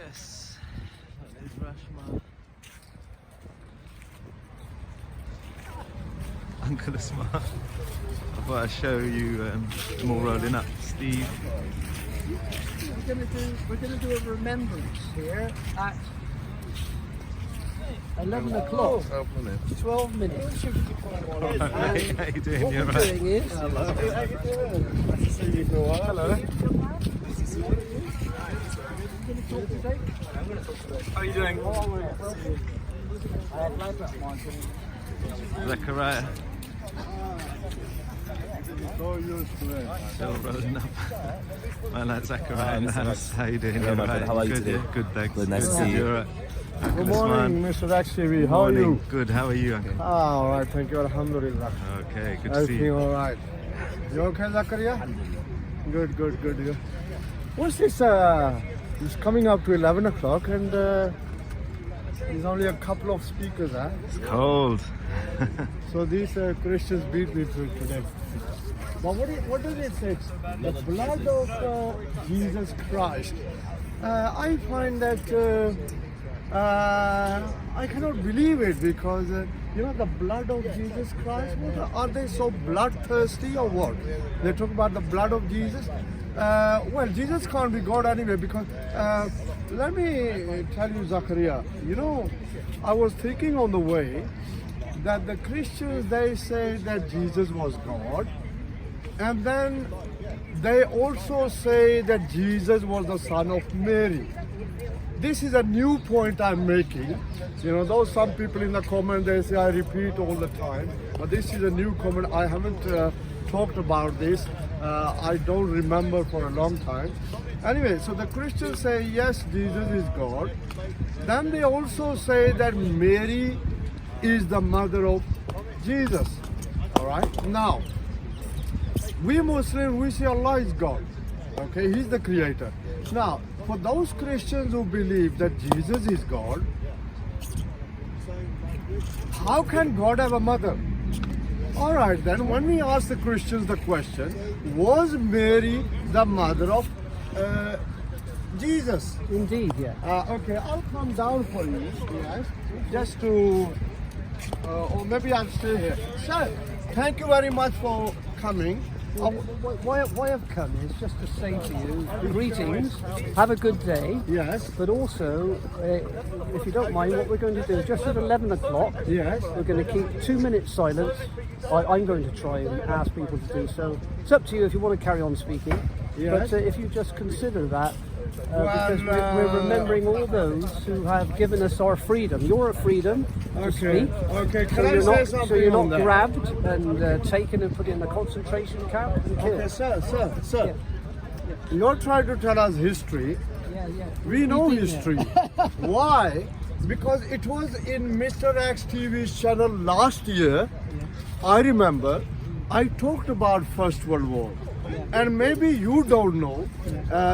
Yes, that is Rashma. Uncle Usman. I thought I'd show you them all rolling up. Steve. We're gonna do a remembrance here at 11 o'clock. 12 minutes. Alright, mate. How you doing? What You we're alright? doing is... Hello. How are you doing? Zakariya. Still rolling up. Man, that's Zakariya in the house. How you doing? Yeah, You my alright? friend, how are you Good, today? yeah? Good, thanks. Good, nice to Good, see you. You're alright. Good morning, Mr. XTV. How are Morning. you? Good, how are you, Uncle? All right, thank you. Alhamdulillah. Okay, good to see Everything you. all right. You okay, Zakariya? Good, good, good. Yeah. What's this? It's coming up to 11 o'clock and there's only a couple of speakers, huh? It's cold. So these Christians beat me today. But what does it say? The blood of Jesus Christ. I find that I cannot believe it because the blood of Jesus Christ. Are they so bloodthirsty or what? They talk about the blood of Jesus. Well, Jesus can't be God anyway because let me tell you, Zakariya. I was thinking on the way that the Christians, they say that Jesus was God, and then they also say that Jesus was the son of Mary. This is a new point I'm making. Though some people in the comment, they say I repeat all the time, but this is a new comment. I haven't talked about this. I don't remember for a long time. Anyway, so the Christians say yes, Jesus is God. Then they also say that Mary is the mother of Jesus. All right. Now, we Muslims, we say Allah is God. Okay, He's the creator. Now, for those Christians who believe that Jesus is God, how can God have a mother? All right, then when we ask the Christians the question, was Mary the mother of Jesus? Indeed, yeah. Okay, I'll come down for you, yes, just to, or maybe I'll stay here. Sir, thank you very much for coming. Why I've come is just to say to you, greetings, have a good day. Yes. But also, if you don't mind, what we're going to do is just at 11 o'clock, Yes. we're going to keep 2 minutes silence. I'm going to try and ask people to do so. It's up to you if you want to carry on speaking. Yes. But if you just consider that, because Well, we're remembering all those who have given us our freedom. Your freedom to Okay. speak. Okay. Can So I you're say not, something so you're on not that? grabbed and taken and put in a concentration camp and killed. Okay, sir. You're trying to tell us history. Yeah. We know You've been history. Why? Because it was in Mr. X TV's channel last year. I remember I talked about First World War. And maybe you don't know,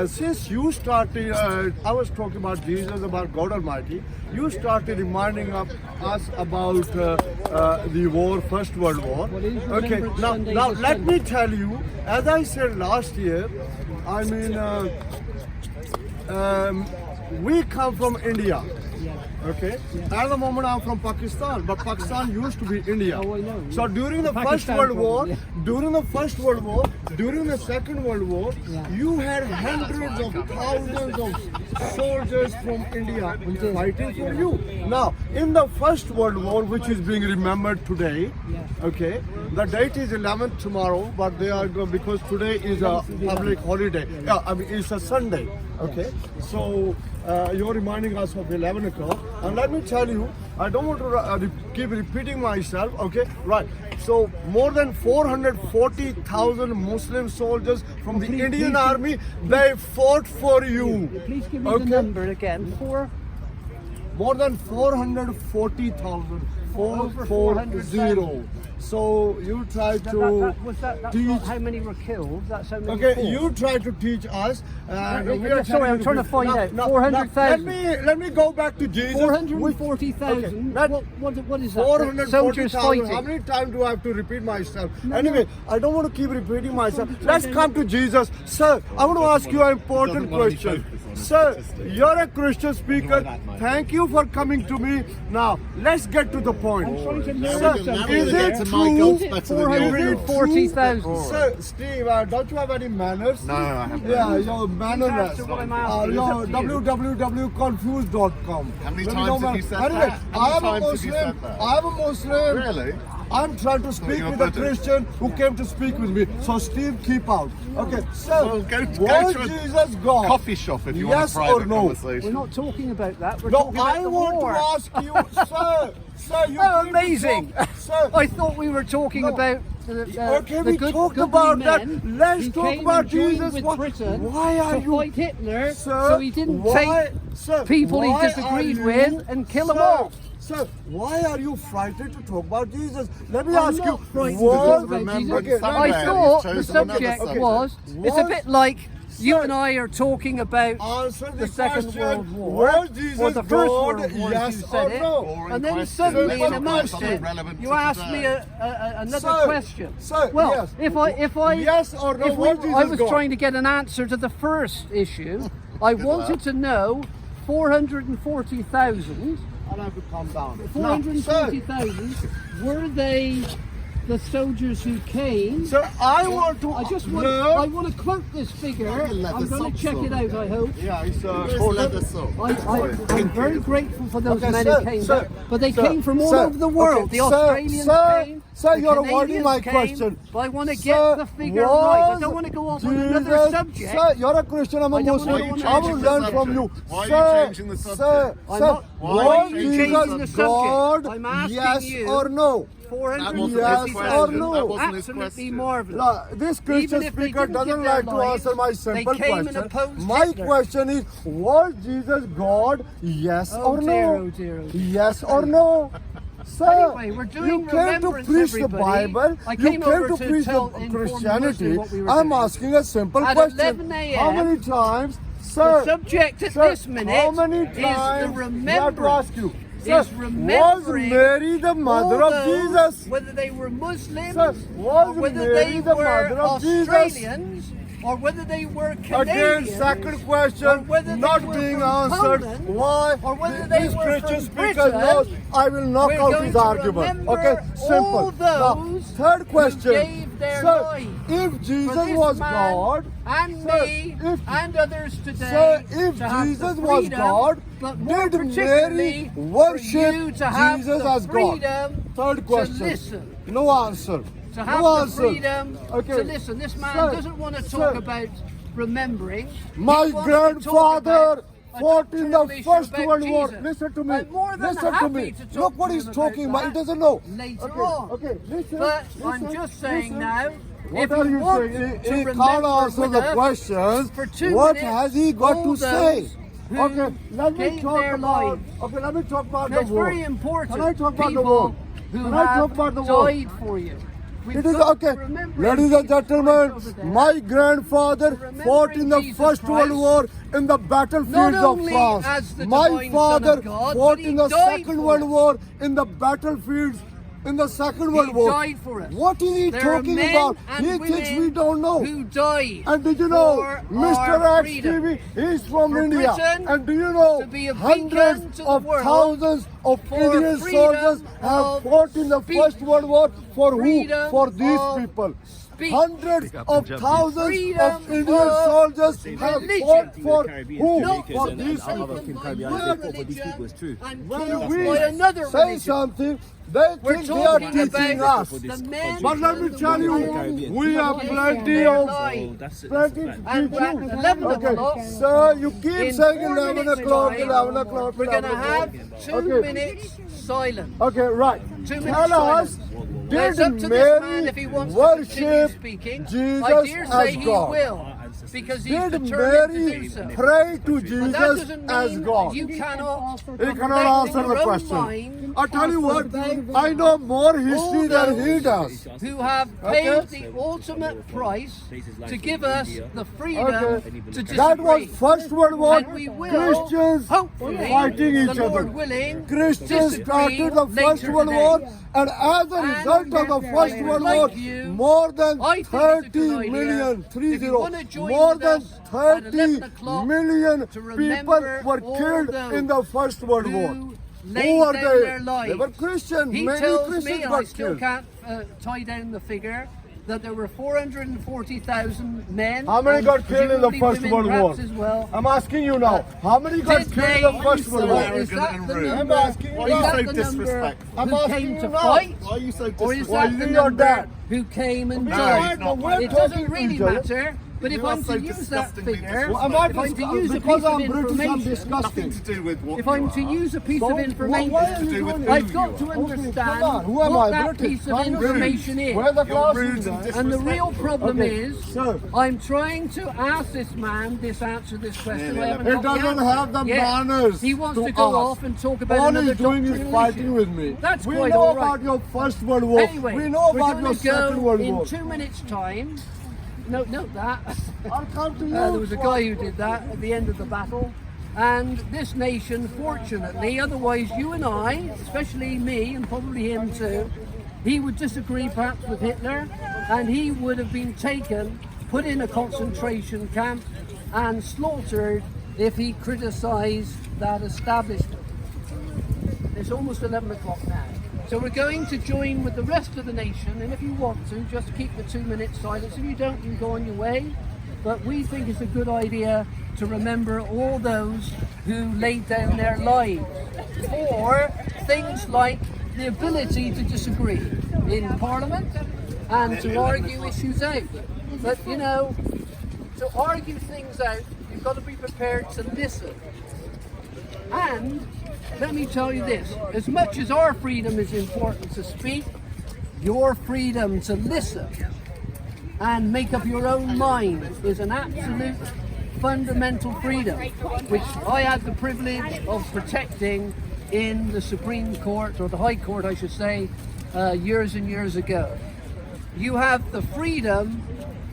since you started, I was talking about Jesus, about God Almighty, you started reminding us about the war, First World War. Okay, now let me tell you, as I said last year, I mean, we come from India. Okay. At the moment I'm from Pakistan, but Pakistan used to be India. Oh, I know. So during the First Pakistan World War, problem, yeah. during the First World War, during the Second World War, Yeah. you had hundreds of thousands of soldiers from India fighting for you. Now, in the First World War, which is being remembered today, okay, the date is 11th tomorrow, but they are going because today is a public holiday. Yeah, I mean it's a Sunday. Okay, so you're reminding us of 11 o'clock, and let me tell you, I don't want to keep repeating myself. Okay, right. So more than 440,000 Muslim soldiers from the Indian Army, they fought for you. Please give me Okay. the number again. More than 440,000 Over 440. So you try to that's teach. not how many were killed. That's how many. Okay, fought. you try to teach us. Sorry, I'm trying to find out. 400,000. Let me go back to Jesus. 440,000. Okay, What is that? 440,000. Soldiers fighting. How many times do I have to repeat myself? Anyway, I don't want to keep repeating myself. Let's come to Jesus. Sir, I want to ask you an important question. Sir, you're a Christian speaker. Thank you for coming to me. Now, let's get to the point. I'm trying to know Sir, something. is it Is it true? 440,000. Sir, Steve, don't you have any manners? No, I haven't. Yeah, you're mannerless. That's what I'm asking. You're It's up to you. www.confused.com. How many Let me times know have you my- said Anyway, that? How I am many a times have you Muslim. said that? I am a Muslim. Really? I'm trying to speak you're with a Buddhist. Christian who came to speak with me. So Steve, keep out. Okay, sir, Well, go was to a Jesus God? Coffee shop if you Yes want a or private no? We're conversation. not talking about that. We're No, talking about I the want war. to ask you, sir. Sir, you Oh, came to amazing! talk- Sir, I thought we were talking No. about the okay, the we good, talked goodly about that. men Let's who talk came about and joined Jesus. with Britain Why are to you, fight Hitler, sir? so he didn't why, take sir, people he why disagreed are with you- and kill them sir, off. Sir, why are you frightened to talk about Jesus? Let me I'm ask you. not frightened to was- talk about remember Jesus. Sunday, I you've thought the chosen another subject subject. was, it's a Was- bit like you Sir, and I are talking about Answer the Second question. World War, Was Jesus or the First God? World War, Yes as you said or it, no? Boring and then question. suddenly in Simple emotion, question. Relevant you to asked today. me another Sir, question. sir, well, yes. if I Yes or no, if was I Jesus was God? trying to get an answer to the first issue, I wanted to know 440,000. I'll have to calm down. 440,000. Were they the soldiers who came? Sir, I want to I just want. learn. I want to quote this figure. leather I'm going to socks check on. it out. I hope. Yeah, it's Where's leather sock? I'm very grateful for those Okay, men sir, who came, sir, but they sir, came from all sir, over the world. okay, The Australians sir, came. sir, the you're avoiding Canadians my came, question. But I want to Sir, get the figure right. I was don't want to go off on Jesus- another subject. Sir, you're a Christian, I'm a I don't Muslim. wanna I will change learn the from you. subject. Why are you Sir, changing the subject? Sir, I'm sir, not- why was are you Jesus changing the subject? God? I'm asking Yes you. or no? That wasn't his 440,000. Yes or no? That wasn't his Absolutely question. marvelous. No, this Christian Even if they speaker didn't doesn't give their like to lives, answer my they simple came and question. opposed My Hitler. question is, was Jesus God? Yes Oh or dear, no? oh dear, oh dear. Yes or no? Sir, Anyway, we're doing you came to remembrance, preach the everybody. Bible. I You came came over to to preach tell- the inform Christianity. mostly what we were I'm doing. asking a simple At question. 11 a.m., How many times, The sir? subject at sir, this minute how many is the times? We have to remembrance. ask you. Sir, Is was remembering Mary the mother all of those, Jesus? whether they were Muslims, Sir, was or whether Mary they the were mother of Jesus? Australians, or whether they were Again, Canadians, second or question whether they not were being from answered. Poland, Why? or whether they This were Christian from speaker Britain, knows I will knock we're out going his to argument. remember Okay, simple. all Now, those third question. who gave their Sir, lives if for Jesus this was man God, and sir, me if- and others today, sir, if to have Jesus the was freedom, God, but more did particularly Mary for worship you to have Jesus the as God? freedom Third question. to listen. No answer. To have no the answer. freedom Okay. to listen. This man Sir, doesn't want to talk sir. about remembering. My He wants to talk grandfather about a fought in the doctrinal issue First about World War. Jesus. Listen to me. I'm more than Listen to happy me. to talk Look what to he's him talking about about. He that doesn't know. later Okay, on. okay, listen. But I'm listen, just saying listen. now, What if are you you want saying? to He remember can't answer with the us questions. for 2 What minutes, has he got all to say? those who Okay, let me gave talk their about. lives. Okay, let me talk about Now, the it's war. very important. Can I talk about the people war? who Can I have talk about the war? died for you. We've It is got okay. remembering Ladies and Jesus Christ gentlemen, over there. my grandfather Remembering fought in the Jesus First World Christ, War in the battlefields not of only France. as the My divine Son father of God, fought but he in the died Second for World us. War in the battlefields in the Second World He War. died for us. What is he There are talking men about? and He thinks women we don't know. who died And did you know, for Mr. our X freedom. TV, he's from For India. Britain And do you know, to be a hundreds beacon to the of world thousands of for Indian freedom soldiers have of fought in the speech. First World War for who? Freedom For these of people. speech. Hundreds up of and jump. thousands Freedom of Indian of soldiers have religion. fought for who? Not For for these taken people. by Caribbean, one they fought for these religion people, it's true. and When killed we by another say religion. something, they We're think they are talking teaching about us. the men But let me and the tell you, women we have who plenty gave their of lives. plenty to And teach at you. 11 Okay, o'clock, sir, you keep in saying 4 11 minutes o'clock, time, 11 o'clock. we're going to 11 have o'clock. 2 Okay. minutes silent. Okay, right. 2 minutes Tell us, silence. Now, it's up did to this man Mary if he wants to continue worship speaking. Jesus I dare say as he God? will. because he's Did determined to Mary do so. pray to But that Jesus doesn't as mean God? you cannot. He cannot answer the question. I'll tell you what, I know more history than he does. Who have paid the ultimate price to give us the freedom to disagree. That was First World War. And we will, Christians hopefully, fighting each the Lord other. willing, Christians disagree started the First later World today. War, and as a result of the First I World like War, you. more than I think it's a 30 good idea. million, If you wanna join more with than us at 30 11 o'clock million to people remember were all killed those in the First World War. who Who laid are down they? their lives. They were Christian. He Many tells Christians me, and I got still killed. can't tie down the figure, that there were 440,000 men. How many and got killed in the presumably First women World War? perhaps as well. I'm asking you now, how many got Did killed in the they- First World War? Is that and the rude? number? I'm asking you Why Is are you that so the number disrespectful? I'm who asking came you to now. fight? Why are you so Or is disrespectful? Why that the you are number dead? who came and No, died? not we're It doesn't talking really each other. matter. But if You are I'm so to use that disgustingly figure, Well, am I if I'm to use a because piece of I'm British, I'm information, disgusting. Nothing to do with what if you I'm to are. use a piece So, of information, why are you To do with doing who I've it? got you to are. understand Come on, who am what I? that British? piece of I'm information British. is. Where the You're class rude is and there? And the real problem Okay, is, sir. I'm trying to ask this man answer this question. Yeah, I haven't He got the doesn't answer have the yet. manners He wants to to go ask. off and talk about All another he's doing is doctrinal fighting issue. with me. That's we quite know all right. about your First World War. Anyway, we know we're about going your to go Second World in War. 2 minutes' time. No, note that. I'll come to you. There was a guy who did that at the end of the battle. And this nation, fortunately, otherwise you and I, especially me and probably him too, he would disagree perhaps with Hitler, and he would have been taken, put in a concentration camp and slaughtered if he criticised that establishment. It's almost 11 o'clock now. So we're going to join with the rest of the nation, and if you want to, just keep the 2 minutes silence. If you don't, you can go on your way. But we think it's a good idea to remember all those who laid down their lives for things like the ability to disagree in Parliament and to argue issues out. But you know, to argue things out, you've got to be prepared to listen. And let me tell you this, as much as our freedom is important to speak, your freedom to listen and make up your own mind is an absolute fundamental freedom, which I had the privilege of protecting in the Supreme Court, or the High Court I should say, years and years ago. You have the freedom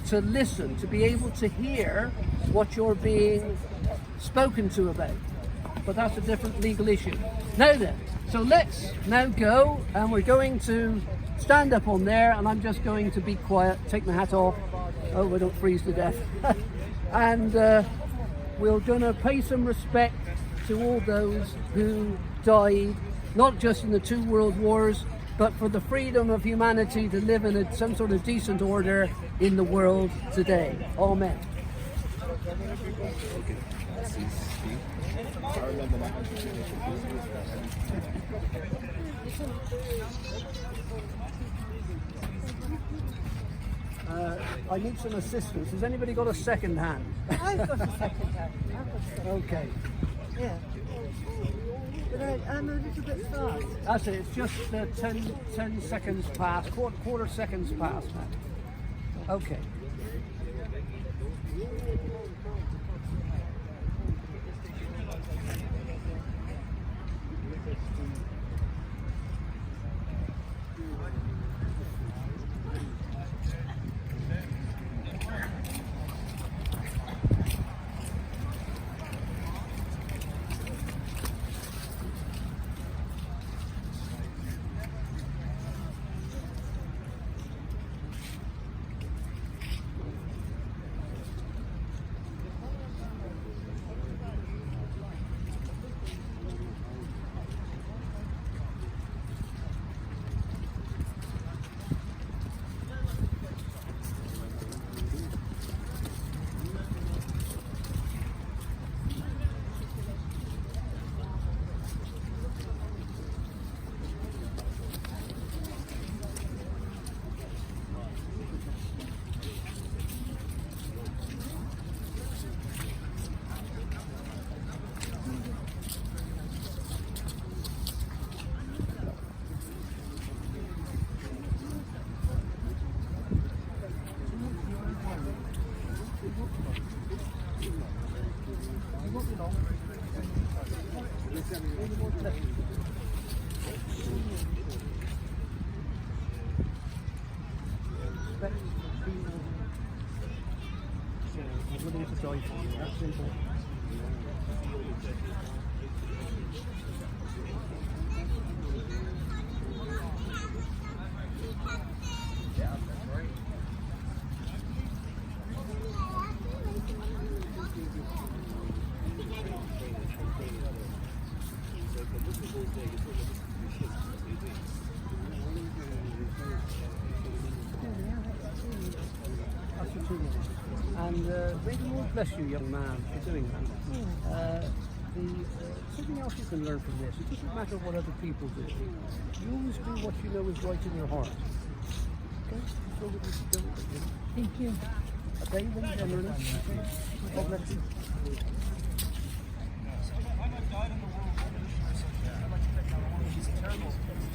to listen, to be able to hear what you're being spoken to about. But that's a different legal issue. Now then, so let's now go, and we're going to stand up on there, and I'm just going to be quiet, take my hat off, oh I don't freeze to death, and we're going to pay some respect to all those who died, not just in the 2 world wars, but for the freedom of humanity to live in some sort of decent order in the world today. Amen. I need some assistance. Has anybody got a second hand? I've got a second hand. Okay. Yeah. But I'm a little bit fast. That's it. It's just 10 seconds past, quarter seconds past now. Okay. And may the Lord bless you, young man, for doing that. Something else you can learn from this, it doesn't matter what other people do. You always do what you know is right in your heart. Okay? So that it's still, thank you. Okay, then generally. God bless you.